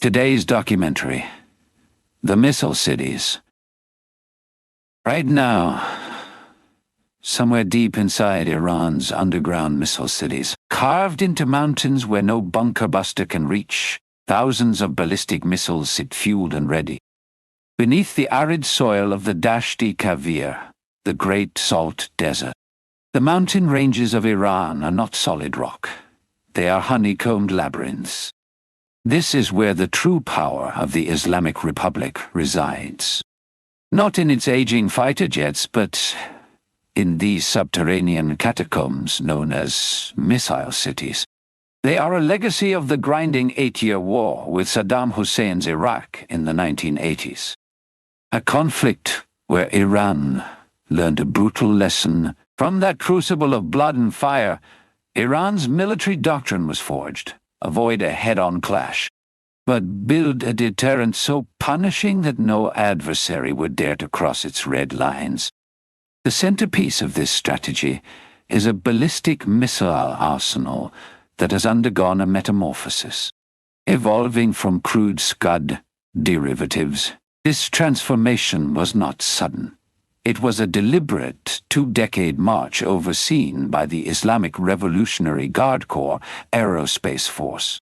Today's documentary, The Missile Cities. Right now, somewhere deep inside Iran's underground missile cities, carved into mountains where no bunker buster can reach, thousands of ballistic missiles sit fueled and ready. Beneath the arid soil of the Dasht-e Kavir, the Great Salt Desert. The mountain ranges of Iran are not solid rock. They are honeycombed labyrinths. This is where the true power of the Islamic Republic resides. Not in its aging fighter jets, but in these subterranean catacombs known as missile cities. They are a legacy of the grinding 8-year war with Saddam Hussein's Iraq in the 1980s. A conflict where Iran learned a brutal lesson. From that crucible of blood and fire, Iran's military doctrine was forged. Avoid a head-on clash, but build a deterrent so punishing that no adversary would dare to cross its red lines. The centerpiece of this strategy is a ballistic missile arsenal that has undergone a metamorphosis. Evolving from crude Scud derivatives, this transformation was not sudden. It was a deliberate 2-decade march overseen by the Islamic Revolutionary Guard Corps Aerospace Force.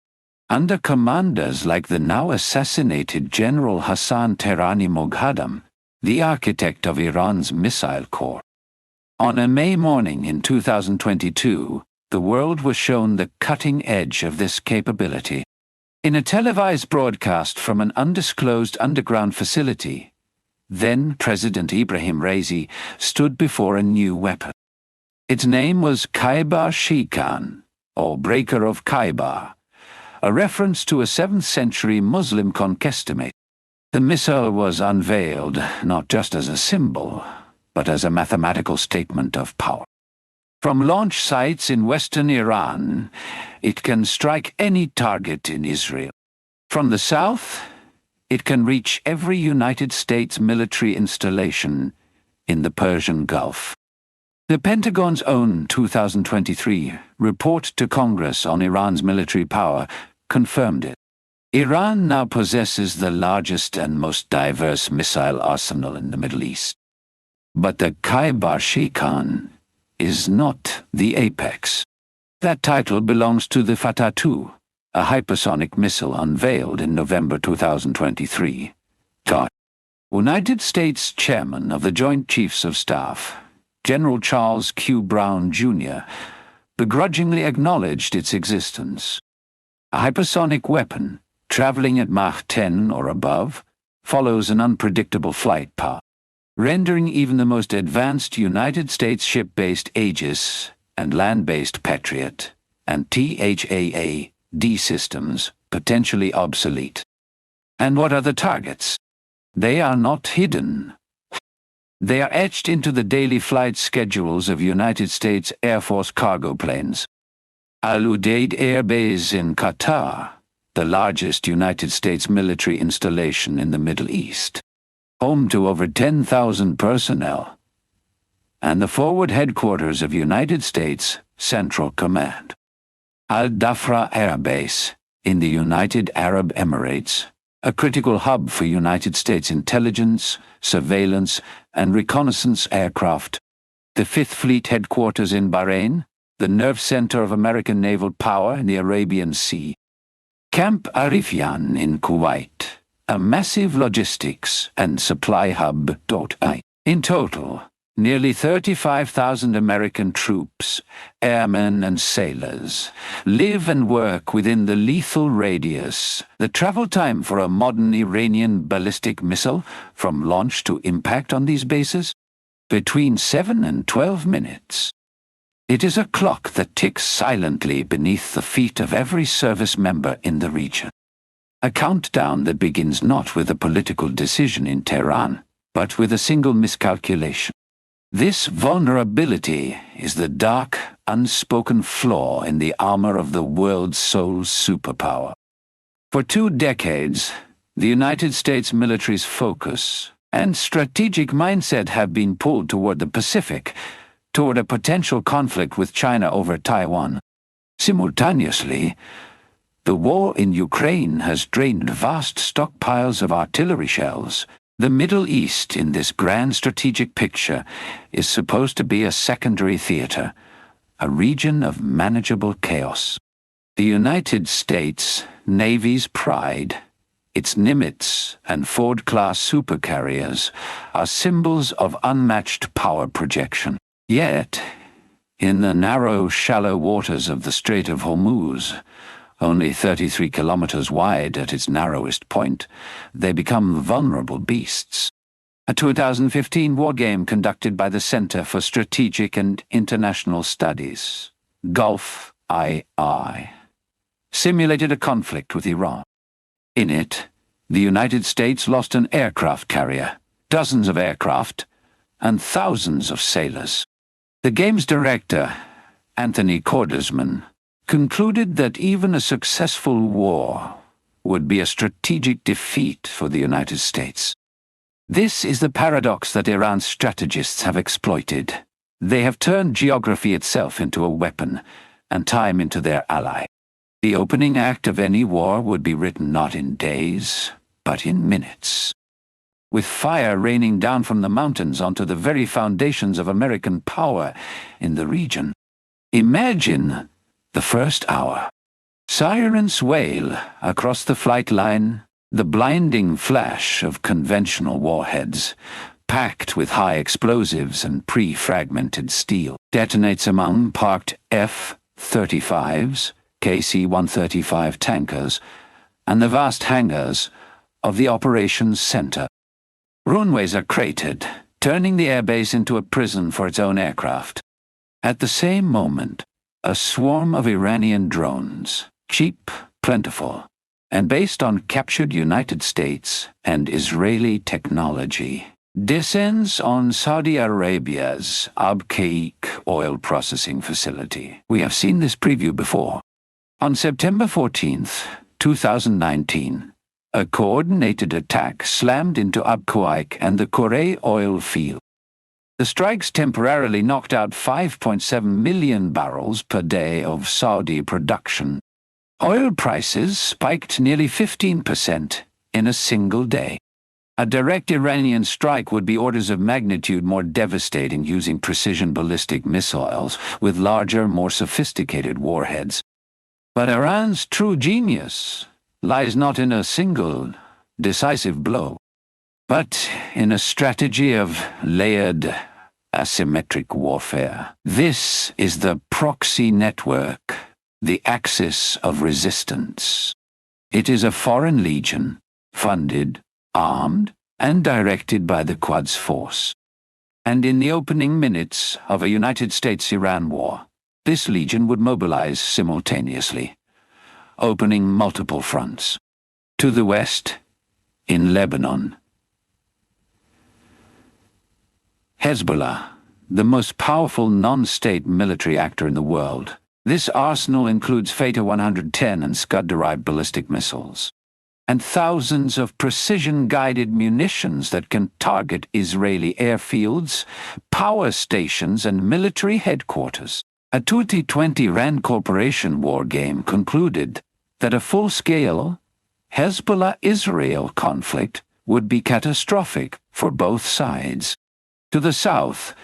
Under commanders like the now assassinated General Hassan Tehrani Moghadam, the architect of Iran's missile corps. On a May morning in 2022, the world was shown the cutting edge of this capability. In a televised broadcast from an undisclosed underground facility, then President Ibrahim Raisi stood before a new weapon. Its name was Khaybar-Shikan, or Breaker of Khaybar, a reference to a 7th century Muslim conquestimate. The missile was unveiled not just as a symbol, but as a mathematical statement of power. From launch sites in western Iran, it can strike any target in Israel. From the south, it can reach every United States military installation in the Persian Gulf. The Pentagon's own 2023 report to Congress on Iran's military power confirmed it. Iran now possesses the largest and most diverse missile arsenal in the Middle East. But the Khaybar-Shikan is not the apex. That title belongs to the Fatah II, a hypersonic missile unveiled in November 2023. United States Chairman of the Joint Chiefs of Staff, General Charles Q. Brown, Jr., begrudgingly acknowledged its existence. A hypersonic weapon, traveling at Mach 10 or above, follows an unpredictable flight path, rendering even the most advanced United States ship-based Aegis and land-based Patriot and THAAD systems potentially obsolete. And what are the targets? They are not hidden. They are etched into the daily flight schedules of United States Air Force cargo planes. Al Udeid Air Base in Qatar, the largest United States military installation in the Middle East, home to over 10,000 personnel, and the forward headquarters of United States Central Command. Al Dhafra Air Base in the United Arab Emirates, a critical hub for United States intelligence, surveillance, and reconnaissance aircraft. The 5th Fleet headquarters in Bahrain, the nerve center of American naval power in the Arabian Sea. Camp Arifjan in Kuwait, a massive logistics and supply hub. In total, nearly 35,000 American troops, airmen and sailors, live and work within the lethal radius. The travel time for a modern Iranian ballistic missile from launch to impact on these bases? Between 7 and 12 minutes. It is a clock that ticks silently beneath the feet of every service member in the region. A countdown that begins not with a political decision in Tehran, but with a single miscalculation. This vulnerability is the dark, unspoken flaw in the armor of the world's sole superpower. For 2 decades, the United States military's focus and strategic mindset have been pulled toward the Pacific, toward a potential conflict with China over Taiwan. Simultaneously, The war in Ukraine has drained vast stockpiles of artillery shells. The Middle East, in this grand strategic picture, is supposed to be a secondary theater, a region of manageable chaos. The United States Navy's pride, its Nimitz and Ford-class supercarriers, are symbols of unmatched power projection. Yet, in the narrow, shallow waters of the Strait of Hormuz, only 33 kilometers wide at its narrowest point, they become vulnerable beasts. A 2015 war game conducted by the Center for Strategic and International Studies, Gulf II, simulated a conflict with Iran. In it, the United States lost an aircraft carrier, dozens of aircraft, and thousands of sailors. The game's director, Anthony Cordesman, concluded that even a successful war would be a strategic defeat for the United States. This is the paradox that Iran's strategists have exploited. They have turned geography itself into a weapon, and time into their ally. The opening act of any war would be written not in days, but in minutes. With fire raining down from the mountains onto the very foundations of American power in the region. Imagine the first hour. Sirens wail across the flight line, the blinding flash of conventional warheads, packed with high explosives and pre-fragmented steel, detonates among parked F-35s, KC-135 tankers, and the vast hangars of the operations center. Runways are cratered, turning the airbase into a prison for its own aircraft. At the same moment, a swarm of Iranian drones, cheap, plentiful, and based on captured United States and Israeli technology, descends on Saudi Arabia's Abqaiq oil processing facility. We have seen this preview before. On September 14th, 2019, a coordinated attack slammed into Abqaiq and the Khorei oil field. The strikes temporarily knocked out 5.7 million barrels per day of Saudi production. Oil prices spiked nearly 15% in a single day. A direct Iranian strike would be orders of magnitude more devastating, using precision ballistic missiles with larger, more sophisticated warheads. But Iran's true genius lies not in a single, decisive blow, but in a strategy of layered, asymmetric warfare. This is the proxy network, the axis of resistance. It is a foreign legion, funded, armed, and directed by the Quds force. And in the opening minutes of a United States-Iran war, this legion would mobilize simultaneously, opening multiple fronts. To the west, in Lebanon, Hezbollah, the most powerful non-state military actor in the world. This arsenal includes Feta-110 and Scud-derived ballistic missiles, and thousands of precision-guided munitions that can target Israeli airfields, power stations, and military headquarters. A 2020 RAND Corporation war game concluded that a full-scale Hezbollah-Israel conflict would be catastrophic for both sides. To the south,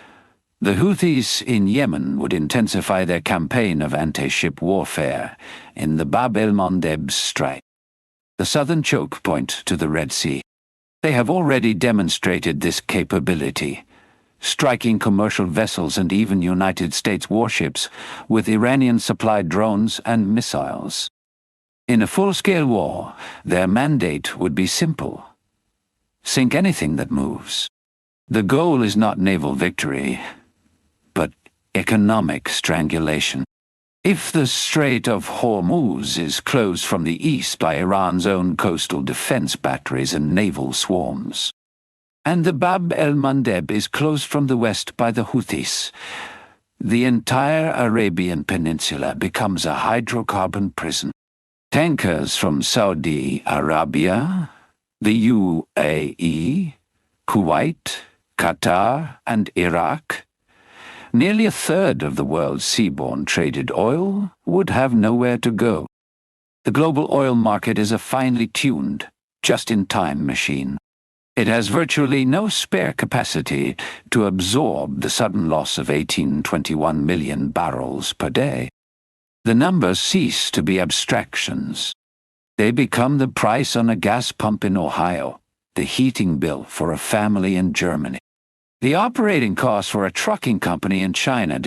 the Houthis in Yemen would intensify their campaign of anti-ship warfare in the Bab el-Mandeb Strait, the southern choke point to the Red Sea. They have already demonstrated this capability, striking commercial vessels and even United States warships with Iranian-supplied drones and missiles. In a full-scale war, their mandate would be simple: sink anything that moves. The goal is not naval victory, but economic strangulation. If the Strait of Hormuz is closed from the east by Iran's own coastal defense batteries and naval swarms, and the Bab el-Mandeb is closed from the west by the Houthis, the entire Arabian Peninsula becomes a hydrocarbon prison. Tankers from Saudi Arabia, the UAE, Kuwait, Qatar, and Iraq, nearly a third of the world's seaborne traded oil, would have nowhere to go. The global oil market is a finely tuned, just-in-time machine. It has virtually no spare capacity to absorb the sudden loss of 18-21 million barrels per day. The numbers cease to be abstractions. They become the price on a gas pump in Ohio, the heating bill for a family in Germany, the operating cost for a trucking company in China.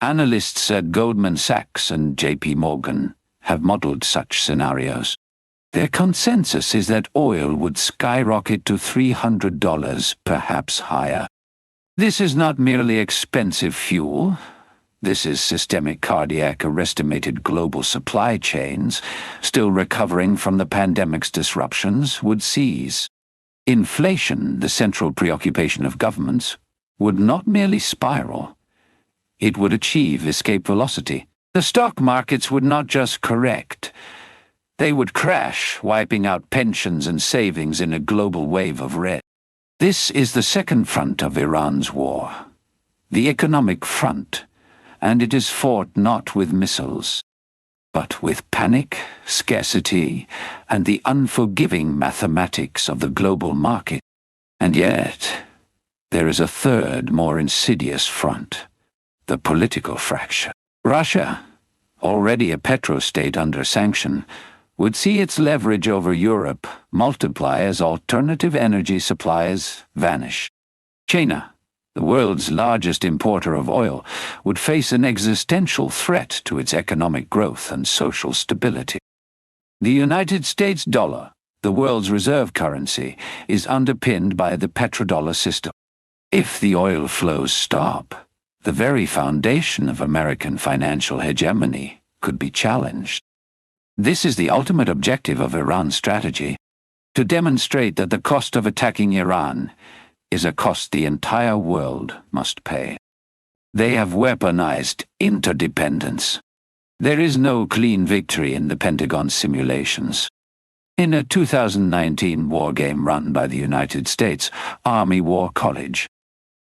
Analysts at Goldman Sachs and J.P. Morgan have modeled such scenarios. Their consensus is that oil would skyrocket to $300, perhaps higher. This is not merely expensive fuel. This is systemic cardiac arrestimated global supply chains, still recovering from the pandemic's disruptions, would seize. Inflation, the central preoccupation of governments, would not merely spiral. It would achieve escape velocity. The stock markets would not just correct. They would crash, wiping out pensions and savings in a global wave of red. This is the second front of Iran's war, the economic front, and it is fought not with missiles, but with panic, scarcity, and the unforgiving mathematics of the global market. And yet, there is a third, more insidious front, the political fracture. Russia, already a petrostate under sanction, would see its leverage over Europe multiply as alternative energy supplies vanish. China, the world's largest importer of oil, would face an existential threat to its economic growth and social stability. The United States dollar, the world's reserve currency, is underpinned by the petrodollar system. If the oil flows stop, the very foundation of American financial hegemony could be challenged. This is the ultimate objective of Iran's strategy, to demonstrate that the cost of attacking Iran is a cost the entire world must pay. They have weaponized interdependence. There is no clean victory in the Pentagon simulations. In a 2019 war game run by the United States Army War College,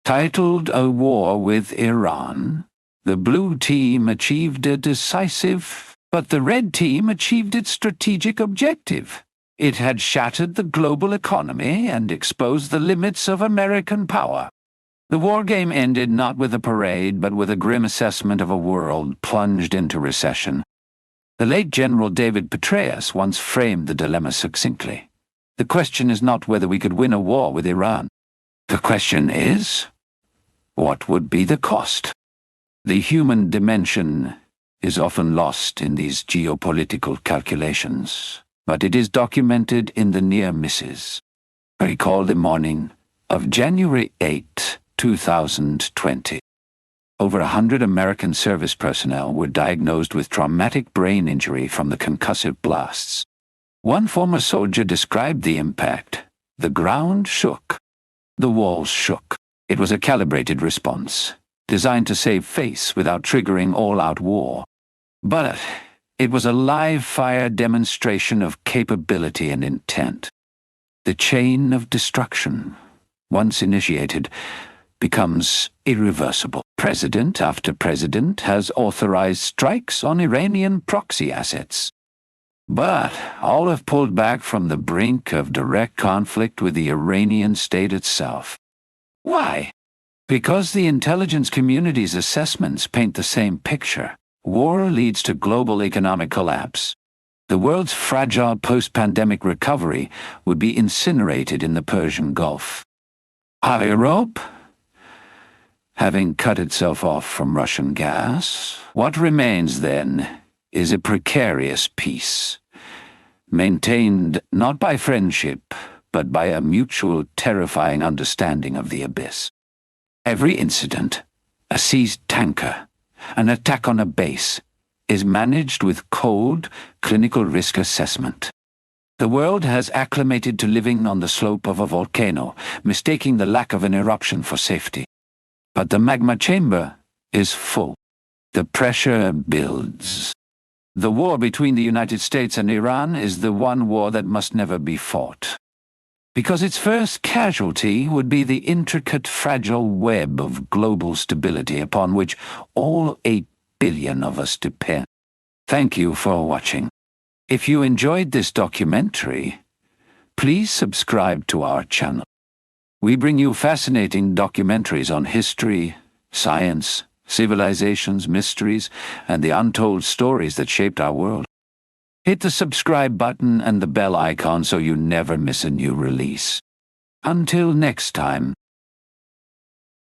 titled A War with Iran, the blue team achieved a decisive, but the red team achieved its strategic objective. It had shattered the global economy and exposed the limits of American power. The war game ended not with a parade, but with a grim assessment of a world plunged into recession. The late General David Petraeus once framed the dilemma succinctly. The question is not whether we could win a war with Iran. The question is, what would be the cost? The human dimension is often lost in these geopolitical calculations, but it is documented in the near misses. Recall the morning of January 8, 2020. Over 100 American service personnel were diagnosed with traumatic brain injury from the concussive blasts. One former soldier described the impact. The ground shook. The walls shook. It was a calibrated response, designed to save face without triggering all-out war. But it was a live-fire demonstration of capability and intent. The chain of destruction, once initiated, becomes irreversible. President after president has authorized strikes on Iranian proxy assets. But all have pulled back from the brink of direct conflict with the Iranian state itself. Why? Because the intelligence community's assessments paint the same picture. War leads to global economic collapse. The world's fragile post-pandemic recovery would be incinerated in the Persian Gulf. Europe, having cut itself off from Russian gas, what remains then is a precarious peace, maintained not by friendship, but by a mutual terrifying understanding of the abyss. Every incident, a seized tanker, an attack on a base, is managed with cold, clinical risk assessment. The world has acclimated to living on the slope of a volcano, mistaking the lack of an eruption for safety. But the magma chamber is full. The pressure builds. The war between the United States and Iran is the one war that must never be fought, because its first casualty would be the intricate, fragile web of global stability upon which all 8 billion of us depend. Thank you for watching. If you enjoyed this documentary, please subscribe to our channel. We bring you fascinating documentaries on history, science, civilizations, mysteries, and the untold stories that shaped our world. Hit the subscribe button and the bell icon so you never miss a new release. Until next time.